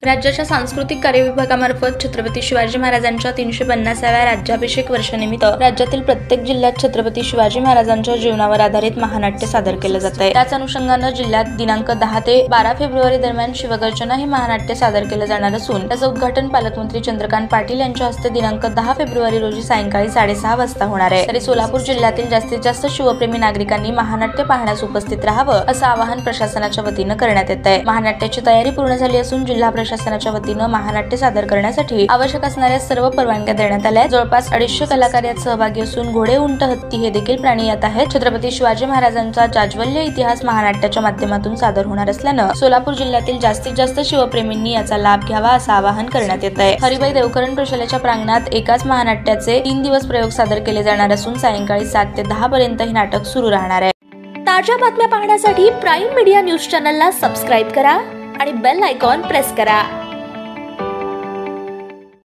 राज्याच्या सांस्कृतिक कार्य विभागामार्फत छत्रपती शिवाजी महाराजांच्या 350व्या राज्याभिषेक वर्षानिमित्त राज्यातील प्रत्येक जिल्ह्यात छत्रपती शिवाजी महाराजांच्या जीवनावर आधारित महानाट्य सादर केलं जात आहे। त्याच अनुषंगाने जिल्ह्यात दिनांक 10 ते 12 फेब्रुवारी दरम्यान शिवगर्जना हे महानाट्य सादर केलं जाणार असून त्याचं उद्घाटन पालकमंत्री चंद्रकांत पाटील यांच्या हस्ते दिनांक 10 फेब्रुवारी रोजी सायंकाळी 6:30 वाजता होणार आहे। तरी सोलापूर जिल्ह्यातील जास्तीत जास्त शिवप्रेमी नागरिकांनी महानाट्य पाहण्यास उपस्थित राहावं असं आवाहन प्रशासनाच्या वतीनं करण्यात येत आहे। महानाट्याची तयारी पूर्ण झाली असून जिल्हा प्रशासनाच्या वतीनं महानाट्य सादर करण्यासाठी आवश्यक असणाऱ्या सर्व परवानग्या देण्यात आल्या। जवळपास 250 कलाकार यात सहभागी असून घोडे, उंट, हत्ती हे देखील प्राणी यात आहेत। छत्रपती शिवाजी महाराजांचा जाज्वल्य इतिहास महानाट्याच्या माध्यमातून सादर होणार असल्यानं सोलापूर जिल्ह्यातील जास्तीत जास्त शिवप्रेमींनी याचा लाभ घ्यावा असं आवाहन करण्यात येत आहे। हरिभाई देवकरण प्रशालेच्या प्रांगणात एकाच महानाट्याचे 3 दिवस प्रयोग सादर केले जाणार असून सायंकाळी 7 ते 10 पर्यंत हे नाटक सुरू राहणार आहे। ताज्या बातम्या पाहण्यासाठी प्राईम मीडिया न्यूज चॅनलला सबस्क्राईब करा आणि बेल आयकॉन प्रेस करा।